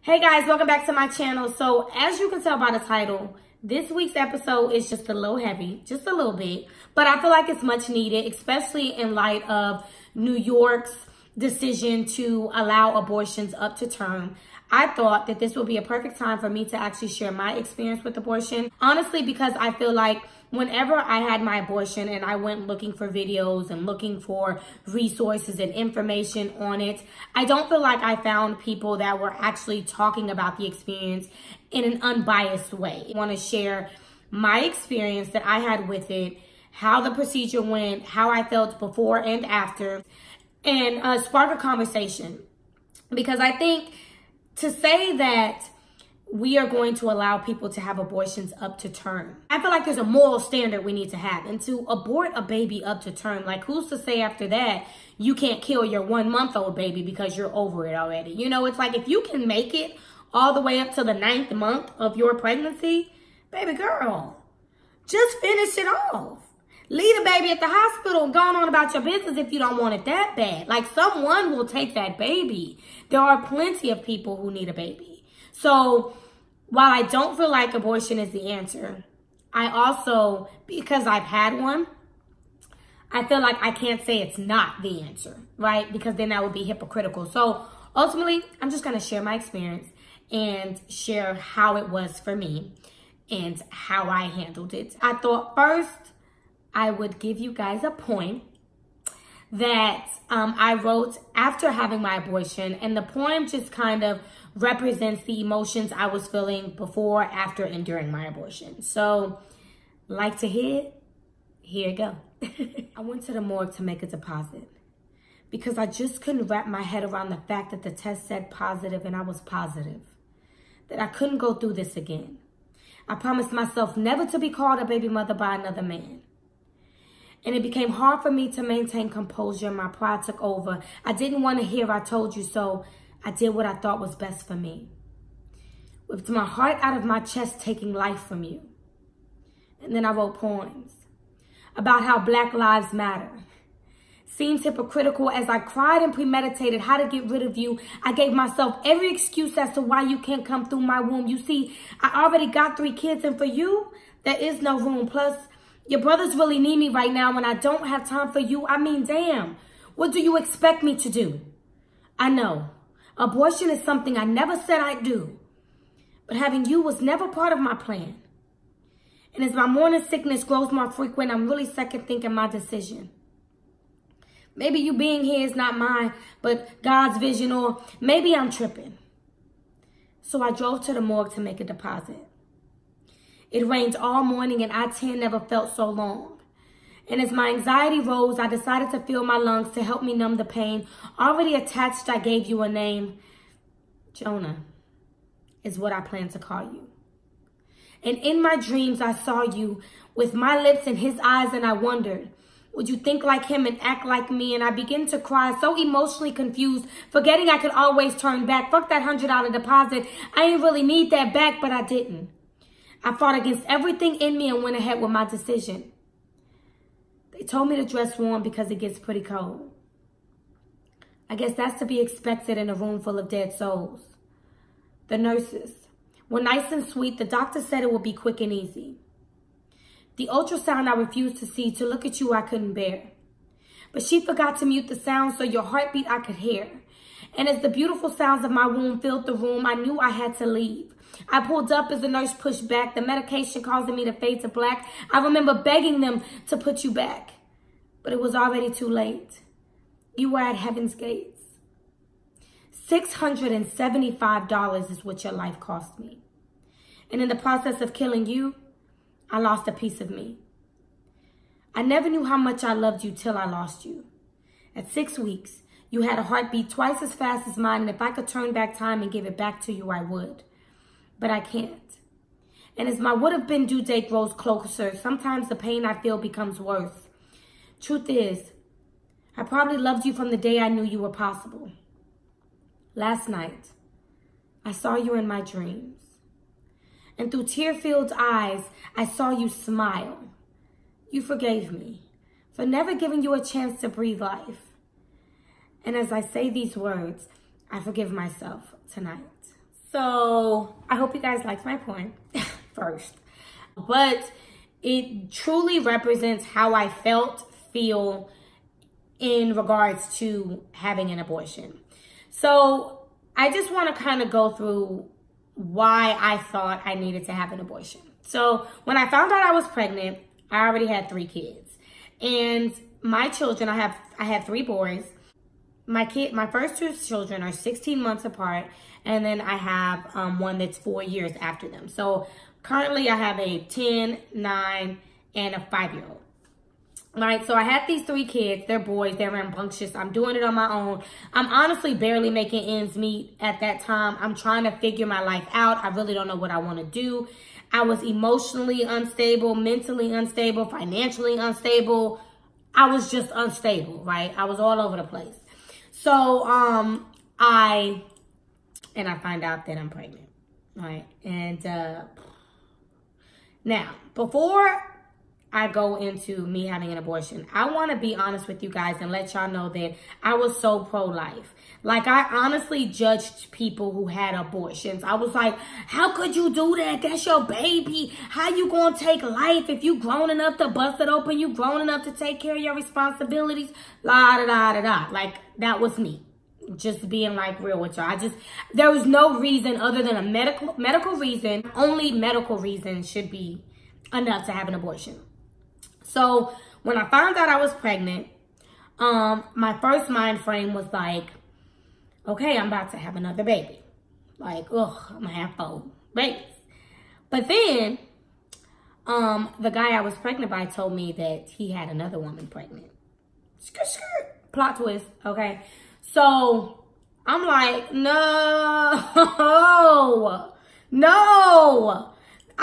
Hey guys, welcome back to my channel. So as you can tell by the title, this week's episode is just a little heavy, just a little bit, but I feel like it's much needed, especially in light of New York's decision to allow abortions up to term. I thought that this would be a perfect time for me to actually share my experience with abortion. Honestly, because I feel like whenever I had my abortion and I went looking for videos and looking for resources and information on it, I don't feel like I found people that were actually talking about the experience in an unbiased way. I want to share my experience that I had with it, how the procedure went, how I felt before and after, and spark a conversation. Because I think to say that we are going to allow people to have abortions up to term, I feel like there's a moral standard we need to have. And to abort a baby up to term, like who's to say after that you can't kill your 1-month-old baby because you're over it already? You know, it's like if you can make it all the way up to the 9th month of your pregnancy, baby girl, just finish it off. Leave the baby at the hospital and go on about your business if you don't want it that bad. Like, someone will take that baby. There are plenty of people who need a baby. So while I don't feel like abortion is the answer, I also, because I've had one, I feel like I can't say it's not the answer, right? Because then that would be hypocritical. So ultimately, I'm just going to share my experience and share how it was for me and how I handled it. I thought first I would give you guys a poem that I wrote after having my abortion. And the poem just kind of represents the emotions I was feeling before, after, and during my abortion. So, like to hear it? Here you go. I went to the morgue to make a deposit because I just couldn't wrap my head around the fact that the test said positive and I was positive. That I couldn't go through this again. I promised myself never to be called a baby mother by another man. And it became hard for me to maintain composure. My pride took over. I didn't want to hear "I told you so." I did what I thought was best for me. With my heart out of my chest, taking life from you. And then I wrote poems about how Black lives matter. Seems hypocritical as I cried and premeditated how to get rid of you. I gave myself every excuse as to why you can't come through my womb. You see, I already got 3 kids, and for you, there is no room. Plus, your brothers really need me right now when I don't have time for you. I mean, damn, what do you expect me to do? I know, abortion is something I never said I'd do, but having you was never part of my plan. And as my morning sickness grows more frequent, I'm really second thinking my decision. Maybe you being here is not mine, but God's vision, or maybe I'm tripping. So I drove to the morgue to make a deposit. It rained all morning and I-10 never felt so long. And as my anxiety rose, I decided to fill my lungs to help me numb the pain. Already attached, I gave you a name. Jonah is what I plan to call you. And in my dreams, I saw you with my lips in his eyes, and I wondered, would you think like him and act like me? And I began to cry, so emotionally confused, forgetting I could always turn back. Fuck that $100 deposit. I ain't really need that back, but I didn't. I fought against everything in me and went ahead with my decision. They told me to dress warm because it gets pretty cold. I guess that's to be expected in a room full of dead souls. The nurses were nice and sweet. The doctor said it would be quick and easy. The ultrasound I refused to see. To look at you I couldn't bear. But she forgot to mute the sound so your heartbeat I could hear. And as the beautiful sounds of my womb filled the room, I knew I had to leave. I pulled up as the nurse pushed back, the medication causing me to fade to black. I remember begging them to put you back, but it was already too late. You were at heaven's gates. $675 is what your life cost me. And in the process of killing you, I lost a piece of me. I never knew how much I loved you till I lost you. At 6 weeks, you had a heartbeat twice as fast as mine, and if I could turn back time and give it back to you, I would. But I can't. And as my would-have-been due date grows closer, sometimes the pain I feel becomes worse. Truth is, I probably loved you from the day I knew you were possible. Last night, I saw you in my dreams. And through tear-filled eyes, I saw you smile. You forgave me for never giving you a chance to breathe life. And as I say these words, I forgive myself tonight. So I hope you guys liked my point first. But it truly represents how I feel in regards to having an abortion. So I just want to kind of go through why I thought I needed to have an abortion. So when I found out I was pregnant, I already had 3 kids. And my children, I have 3 boys. My first 2 children are 16 months apart. And then I have one that's 4 years after them. So currently I have a 10, 9, and a 5-year-old. Right, so I had these 3 kids. They're boys. They're rambunctious. I'm doing it on my own. I'm honestly barely making ends meet at that time. I'm trying to figure my life out. I really don't know what I want to do. I was emotionally unstable, mentally unstable, financially unstable. I was just unstable, right? I was all over the place. So I find out that I'm pregnant, right? And now, before I go into me having an abortion, I want to be honest with you guys and let y'all know that I was so pro-life. Like, I honestly judged people who had abortions. I was like, how could you do that? That's your baby. How you gonna take life if you grown enough to bust it open? You grown enough to take care of your responsibilities? La da da da da. Like, that was me. Just being like real with y'all. There was no reason other than a medical reason. Only medical reason should be enough to have an abortion. So when I found out I was pregnant, my first mind frame was like, okay, I'm about to have another baby. Like, ugh, I'm gonna have 4 babies. But then, the guy I was pregnant by told me that he had another woman pregnant. Skirt, skirt. Plot twist, okay? So I'm like, no,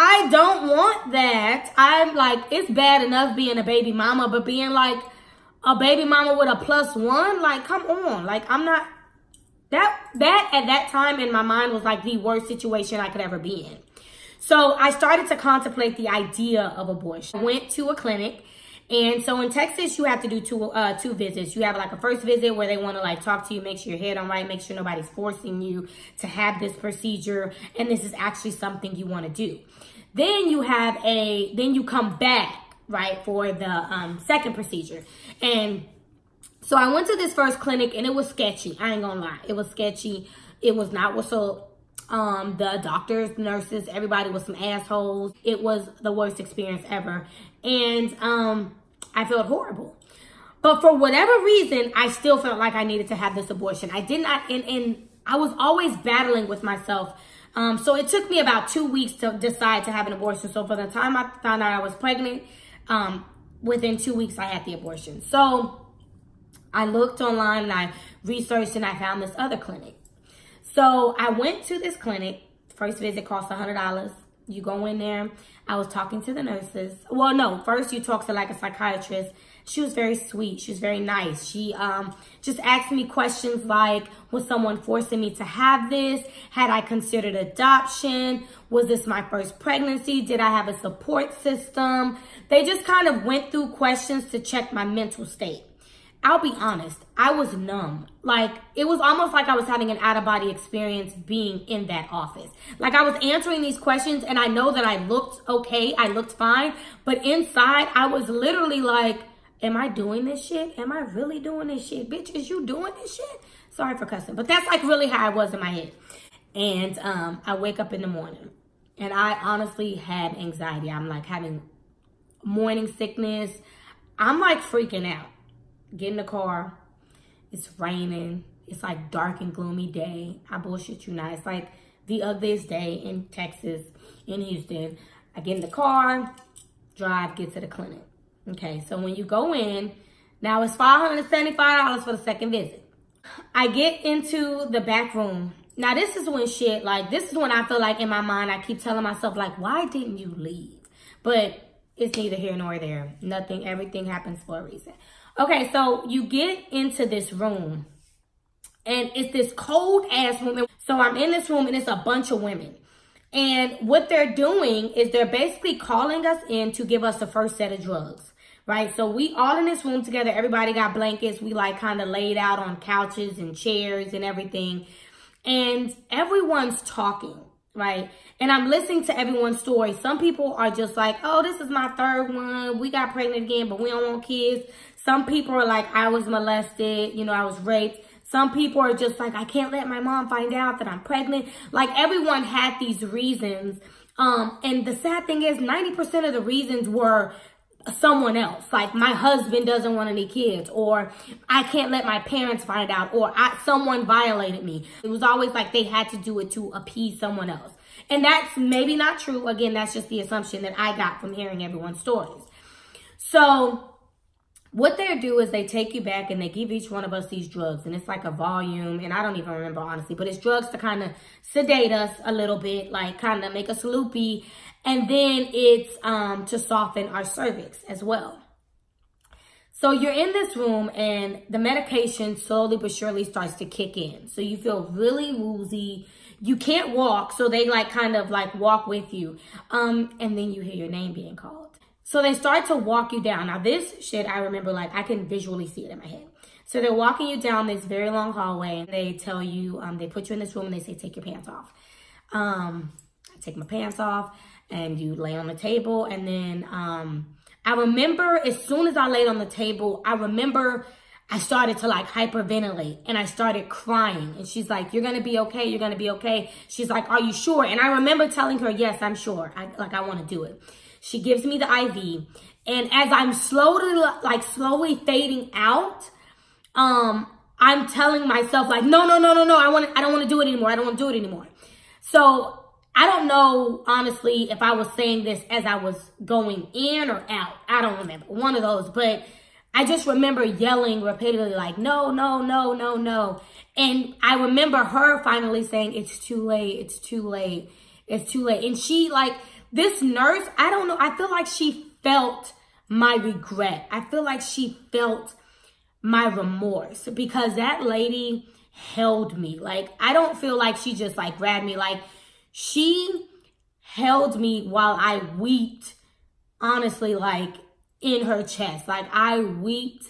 I don't want that. I'm like, it's bad enough being a baby mama, but being like a baby mama with a +1, like, come on. Like, I'm not, that at that time in my mind was like the worst situation I could ever be in. So I started to contemplate the idea of abortion. I went to a clinic. And so in Texas, you have to do two visits. You have like a first visit where they want to like talk to you, make sure your head on right, make sure nobody's forcing you to have this procedure. And this is actually something you want to do. Then you come back, right, for the second procedure. And so I went to this first clinic and it was sketchy. I ain't gonna lie. It was sketchy. It was not what's so, the doctors, nurses, everybody was some assholes. It was the worst experience ever. And I felt horrible. But for whatever reason, I still felt like I needed to have this abortion. I did not, and I was always battling with myself. So it took me about 2 weeks to decide to have an abortion. So for the time I found out I was pregnant, within 2 weeks I had the abortion. So I looked online and I researched and I found this other clinic. So I went to this clinic. First visit cost $100. You go in there. I was talking to the nurses. Well, no, first you talk to like a psychiatrist. She was very sweet. She was very nice. She just asked me questions like, was someone forcing me to have this? Had I considered adoption? Was this my first pregnancy? Did I have a support system? They just kind of went through questions to check my mental state. I'll be honest, I was numb. Like, it was almost like I was having an out-of-body experience being in that office. Like, I was answering these questions, and I know that I looked okay, I looked fine, but inside, I was literally like, am I doing this shit? Am I really doing this shit? Bitch, is you doing this shit? Sorry for cussing, but that's like really how I was in my head. And I wake up in the morning, and I honestly had anxiety. I'm like having morning sickness. I'm like freaking out. Get in the car. It's raining. It's like dark and gloomy day. I bullshit you not. It's like the ugliest day in Texas, in Houston. I get in the car, drive, get to the clinic. Okay, so when you go in, now it's $575 for the second visit. I get into the back room. Now this is when shit, like this is when I feel like in my mind, I keep telling myself like, why didn't you leave? But it's neither here nor there. Nothing, everything happens for a reason. Okay, so you get into this room and it's this cold ass room. So I'm in this room and it's a bunch of women. And what they're doing is they're basically calling us in to give us the first set of drugs, right? So we all in this room together. Everybody got blankets. We like kind of laid out on couches and chairs and everything. and everyone's talking, right? And I'm listening to everyone's story. Some people are just like, oh, this is my third one. We got pregnant again, but we don't want kids. Some people are like, I was molested, you know, I was raped. Some people are just like, I can't let my mom find out that I'm pregnant. Like, everyone had these reasons. And the sad thing is 90% of the reasons were someone else. Like, my husband doesn't want any kids, or I can't let my parents find out, or someone violated me. It was always like they had to do it to appease someone else. And that's maybe not true. Again, that's just the assumption that I got from hearing everyone's stories. So what they do is they take you back and they give each one of us these drugs. And it's like a volume, and I don't even remember, honestly, but it's drugs to kind of sedate us a little bit, like kind of make us loopy. And then it's to soften our cervix as well. So you're in this room and the medication slowly but surely starts to kick in. So you feel really woozy. You can't walk, so they like kind of like walk with you. And then you hear your name being called. So they start to walk you down. Now this shit, I remember, like I can visually see it in my head. So they're walking you down this very long hallway, and they tell you, they put you in this room and they say, take your pants off. I take my pants off and you lay on the table. And then I remember as soon as I laid on the table, I remember I started to like hyperventilate and I started crying. And she's like, you're going to be okay. You're going to be okay. She's like, are you sure? And I remember telling her, yes, I'm sure. I want to do it. She gives me the IV. And as I'm slowly fading out, I'm telling myself like, no. I don't want to do it anymore. I don't want to do it anymore. So I don't know, honestly, if I was saying this as I was going in or out. I don't remember. One of those. But I just remember yelling repeatedly like, no. And I remember her finally saying, it's too late. It's too late. It's too late. And she, like, this nurse, I don't know. I feel like she felt my regret. I feel like she felt my remorse, because that lady held me. Like, I don't feel like she just like grabbed me. Like, she held me while I weeped, honestly, like in her chest. Like, I weeped.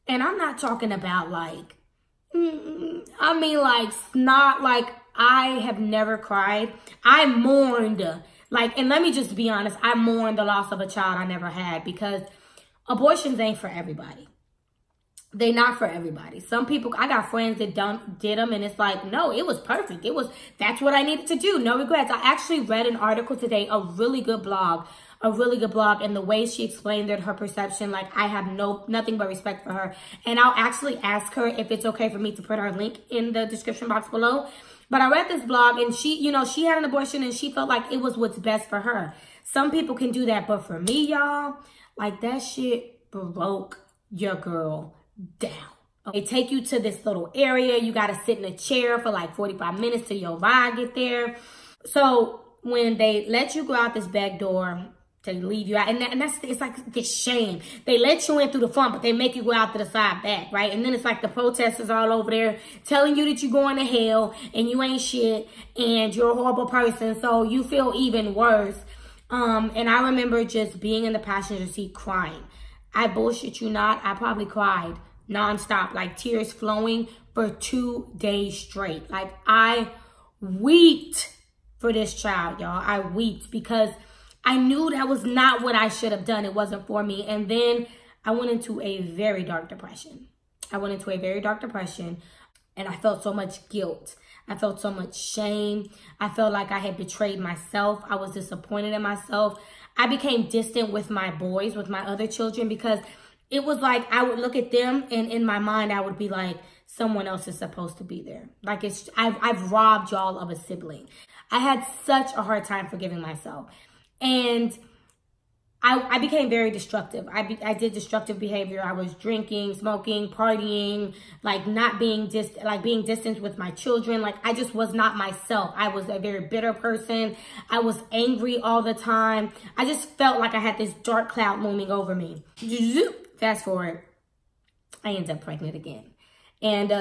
And I'm not talking about like, I mean like snot. Like, I have never cried. I mourned. Like, and let me just be honest, I mourned the loss of a child I never had, because abortions ain't for everybody. They not for everybody. Some people, I got friends that did them, and it's like, no, it was perfect. That's what I needed to do. No regrets. I actually read an article today, a really good blog, and the way she explained it, her perception, like, I have nothing but respect for her. And I'll actually ask her if it's okay for me to put her link in the description box below. But I read this blog, and she, you know, she had an abortion and she felt like it was what's best for her. Some people can do that, but for me, y'all, like, that shit broke your girl down. They take you to this little area. You got to sit in a chair for like 45 minutes till your ride get there. So when they let you go out this back door, to leave you out, and it's like this shame. They let you in through the front, but they make you go out to the side back, right? And then it's like the protesters all over there telling you that you're going to hell and you ain't shit and you're a horrible person, so you feel even worse. And I remember just being in the passenger seat crying. I bullshit you not, I probably cried nonstop, like tears flowing for 2 days straight. Like, I wept for this child, y'all. I wept because I knew that was not what I should have done. It wasn't for me. And then I went into a very dark depression. And I felt so much guilt. I felt so much shame. I felt like I had betrayed myself. I was disappointed in myself. I became distant with my boys, with my other children, because it was like I would look at them and in my mind I would be like, someone else is supposed to be there. Like, I've robbed y'all of a sibling. I had such a hard time forgiving myself. And I became very destructive. I did destructive behavior. I was drinking, smoking, partying, like being distant with my children. Like, I just was not myself. I was a very bitter person. I was angry all the time. I just felt like I had this dark cloud looming over me. Fast forward, I ended up pregnant again. And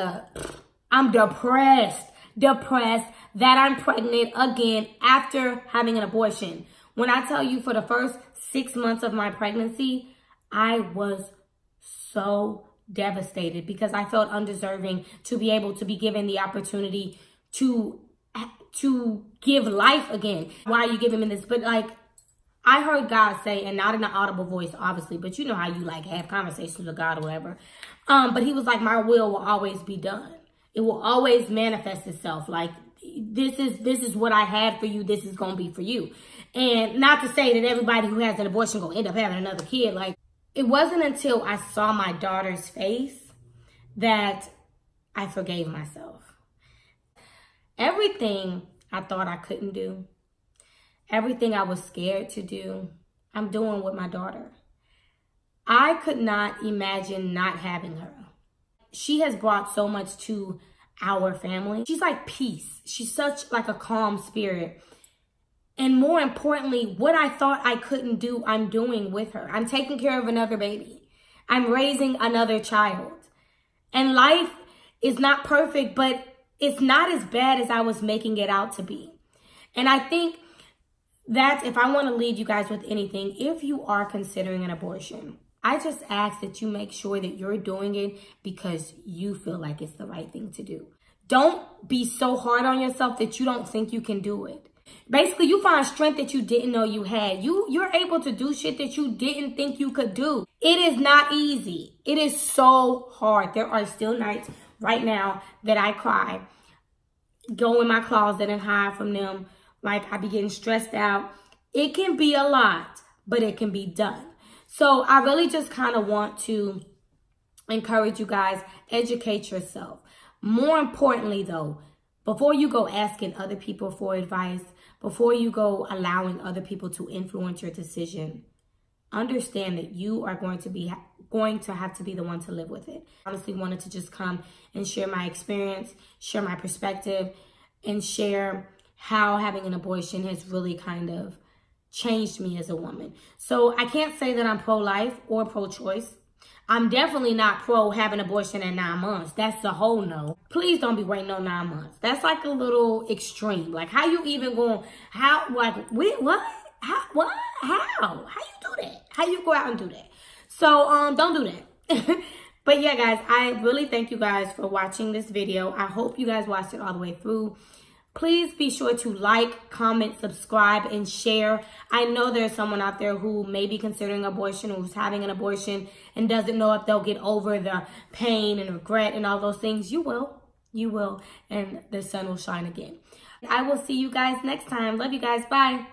I'm depressed that I'm pregnant again after having an abortion. When I tell you, for the first 6 months of my pregnancy, I was so devastated because I felt undeserving to be able to be given the opportunity to give life again. Why are you giving him this? But like, I heard God say, and not in an audible voice, obviously, but you know how you like have conversations with God or whatever. But he was like, my will always be done. It will always manifest itself. Like, this is what I had for you. This is going to be for you. And not to say that everybody who has an abortion going to end up having another kid. Like, it wasn't until I saw my daughter's face that I forgave myself. Everything I thought I couldn't do, everything I was scared to do, I'm doing with my daughter. I could not imagine not having her. She has brought so much to our family. She's like peace. She's such like a calm spirit. And more importantly, what I thought I couldn't do, I'm doing with her. I'm taking care of another baby. I'm raising another child. And life is not perfect, but it's not as bad as I was making it out to be. And I think that if I want to leave you guys with anything, if you are considering an abortion, I just ask that you make sure that you're doing it because you feel like it's the right thing to do. Don't be so hard on yourself that you don't think you can do it. Basically, you find strength that you didn't know you had. You're able to do shit that you didn't think you could do. It is not easy. It is so hard. There are still nights right now that I cry, go in my closet and hide from them. Like, I be getting stressed out. It can be a lot, but it can be done. So I really just kind of want to encourage you guys, educate yourself. More importantly, though, before you go asking other people for advice, before you go allowing other people to influence your decision, understand that you are going to have to be the one to live with it. I honestly wanted to just come and share my experience, share my perspective, and share how having an abortion has really kind of changed me as a woman. So I can't say that I'm pro-life or pro-choice. I'm definitely not pro having abortion at 9 months. That's a whole no. Please don't be waiting on 9 months. That's like a little extreme. Like, how you even going, what? How you do that? How you go out and do that? So, don't do that. But yeah, guys, I really thank you guys for watching this video. I hope you guys watched it all the way through. Please be sure to like, comment, subscribe, and share. I know there's someone out there who may be considering abortion, who's having an abortion, and doesn't know if they'll get over the pain and regret and all those things. You will. You will. And the sun will shine again. I will see you guys next time. Love you guys. Bye.